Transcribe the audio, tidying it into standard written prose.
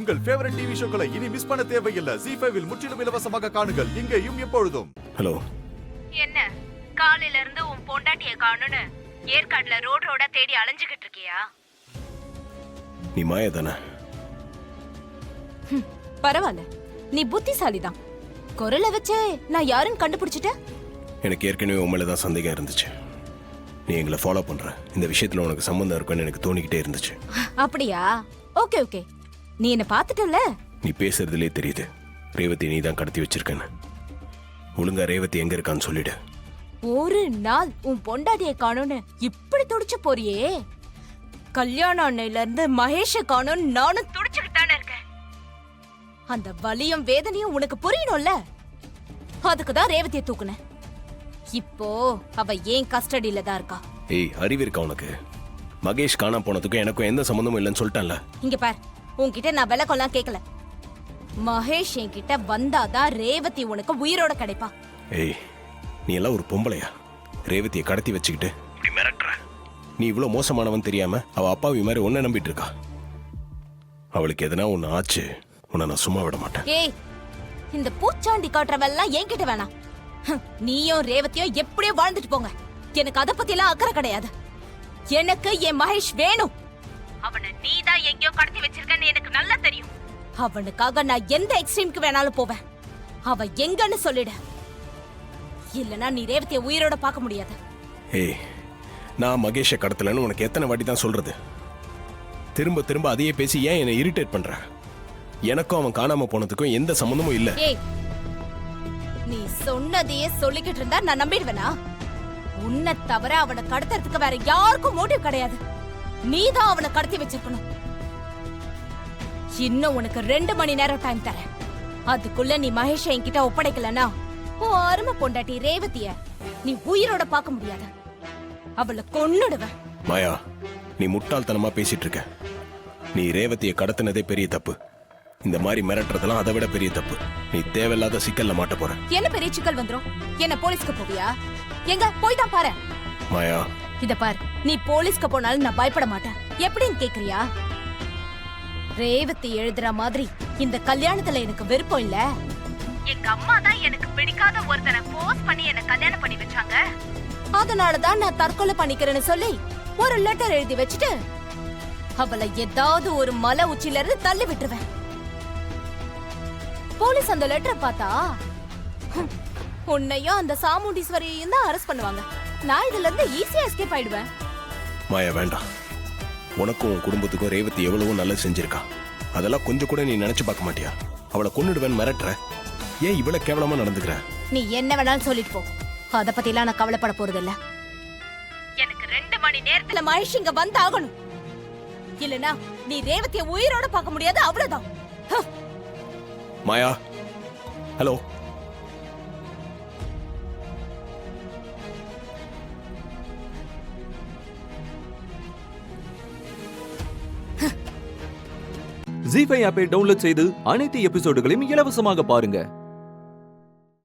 உங்கள் favourite TV ஷோக்களை இனி miss பண்ண தேவையில்லை. ZEE5 இல் முற்றிலும் இலவசமாக காணுங்கள். இங்கேயும் எப்பொழுதும். ஹலோ. என்ன காலையில இருந்து உன் பொண்டாட்டிய காணும்னு ஏற்காடுல ரோடா தேடி அலைஞ்சுகிட்டு இருக்கியா? நீ மாயா தானே? பரவாயில்ல, நீ புத்திசாலிதான். குரலை வச்சே நான் யாருன்னு கண்டுபிடிச்சிட்டேன். எனக்கு ஏற்கனவே உண்மையில தான் சந்தேகம் இருந்துச்சு. நீ எங்களை ஃபாலோ பண்ற, இந்த விஷயத்துல உனக்கு சம்பந்தம் இருக்குன்னு எனக்கு தோணிக்கிட்டே இருந்துச்சு. அப்படியா? ஓகே ஓகே, நீ என்ன பாத்துட்டல. நீ பேசுறதுலே தெரியுது ரேவதி நீ தான் கடத்தி வச்சிருக்கன்னு. ஒழுங்கா ரேவதி எங்க இருக்கான்னு சொல்லிடு. ஒரு நாள் உன் பொண்டாட்டிய காணும்னு இப்படி துடிச்சு போறியே, கல்யாணம் அன்னையில இருந்து மகேஷ காணும் நானும் துடிச்சுக்கிட்டு தானே இருக்கேன். அந்த வலியும் வேதனையும் உனக்கு புரியணும்ல, அதுக்குதான் ரேவதியை தூக்குனேன். இப்போ அவ ஏன் கஸ்டடியில தான் இருக்கா. ஏய், அறிவு இருக்கா உனக்கு? மகேஷ் காணாம போனதுக்கும் எனக்கும் எந்த சம்பந்தமும் இல்லைன்னு சொல்லிட்டான்ல. இங்க பார், உன்கிட்ட நான் விளக்கெல்லாம் கேட்கல. மகேஷ் என்கிட்ட வந்தாதான் ரேவதி உனக்கு உயிரோட கிடைப்பா. ஏய், நீ எல்லாம் ஒரு பொம்பளையா? ரேவதியை கடத்தி வச்சுக்கிட்டு இப்படி மிரட்டுற? நீ இவ்வளவு மோசமானவன் தெரியாம அவ அப்பாவி மாதிரி உன்னை நம்பிட்டு இருக்கா. அவளுக்கு எதனா ஒண்ணு ஆச்சு, உன்னை நான் சும்மா விட மாட்டேன். ஏய், இந்த பூச்சாண்டி காட்டுறவெல்லாம் என்கிட்ட வேணாம். நீயும் ரேவதியும் எப்படியோ வாழ்ந்துட்டு போங்க, எனக்கு அத பத்தி எல்லாம் அக்கறை கிடையாது. எனக்கு என் மகேஷ் வேணும். அவனை நீதான் எங்கேயோ கடத்தி வச்சிருக்கன்னு எனக்கு நல்லா தெரியும். அவனுக்காக நான் எந்த எக்ஸ்ட்ரீமுக்கு வேணாலும் போவேன். அவ எங்கன்னு சொல்லிடு, இல்லனா நீ ரேவதியை உயிரோட பார்க்க முடியாது. ஏய், நான் மகேஷை கடத்தலன்னு உனக்கு எத்தனை வாட்டி தான் சொல்றது? திரும்ப திரும்ப அதையே பேசி ஏன் என்னை இரிட்டேட் பண்ற? எனக்கும் அவன் காணாம போனதுக்கும் எந்த சம்பந்தமும் இல்ல. ஏய், நீ சொன்னதையே சொல்லிக்கிட்டு இருந்தா நான் நம்பிடுவேனா? உன்னை தவிர அவனை கடத்துறதுக்கு வேற யாருக்கும் மோட்டிவ் கிடையாது. நீதான் அவனை கடத்தி வச்சிருக்கணும். இன்னும் உனக்கு 2 மணி நேரம் டைம் தரேன். அதுக்குள்ள நீ மகேஷ என்கிட்ட ஒப்படைக்கலனா உன் அருமை பொண்டாட்டி ரேவதிய நீ உயிரோட பார்க்க முடியாது. அவளை கொன்னுடுவ. மாயா, நீ முட்டாள்தனமா பேசிட்டு இருக்க. நீ ரேவதியை கடத்தினதே பெரிய தப்பு. இந்த மாதிரி மிரட்டுறதெல்லாம் அதை விட பெரிய தப்பு. நீ தேவையில்லாத சிக்கல்ல மாட்ட போற. என்ன பெரிய சிக்கல் வந்துரும்? என்ன போலீஸ்க்கு போவியா? எங்க போய் தான் பாரு. மாயா, இத பாரு, நீ போலீஸ்க்கு போனாலும் நான் பயப்பட மாட்டேன். எப்படின்னு கேக்குறியா? ரேவதி எழுதுற மாதிரி இந்த கல்யாணத்துல எனக்கு விருப்பம் இல்ல. எங்க அம்மா தான் எனக்கு பிடிக்காத ஒருத்தரை போஸ்ட் பண்ணி என்ன கல்யாணம் பண்ணி வச்சாங்க. அதனாலதான் நான் தற்கொலை பண்ணிக்கிறேன்னு சொல்லி ஒரு லெட்டர் எழுதி வச்சுட்டு அவளை ஏதாவது ஒரு மலை உச்சில இருந்து தள்ளி விட்டுருவேன். போலீஸ் அந்த லெட்டரை பார்த்தா உன்னையும் அந்த சாமுண்டீஸ்வரியையும் தான் அரெஸ்ட் பண்ணுவாங்க. நான் இதுல இருந்து ஈஸியா எஸ்கேப் ஆயிடுவேன். மாயா வேண்டாம். உனக்கும் உன் குடும்பத்துக்கும் ரேவதி எவ்வளவோ நல்லது செஞ்சிருக்கா. அதெல்லாம் கொஞ்சம் கூட நீ நினைச்சு பார்க்க மாட்டியா? அவளை கொன்னுடுவேன் மிரட்டுற. ஏன் இவ்வளவு கேவலமா நடந்துக்கிற? நீ என்ன வேணாலும் சொல்லிட்டு போ, அத பத்தி எல்லாம் நான் கவலைப்பட போறது இல்ல. எனக்கு 2 மணி நேரத்துல மகேஷ் இங்க வந்தாகணும். இல்லனா நீ ரேவதியை உயிரோட பார்க்க முடியாது, அவ்வளவுதான். மாயா, ஹலோ. ZEE5 ஆப்பை டவுன்லோட் செய்து அனைத்து எபிசோடுகளையும் இலவசமாக பாருங்க.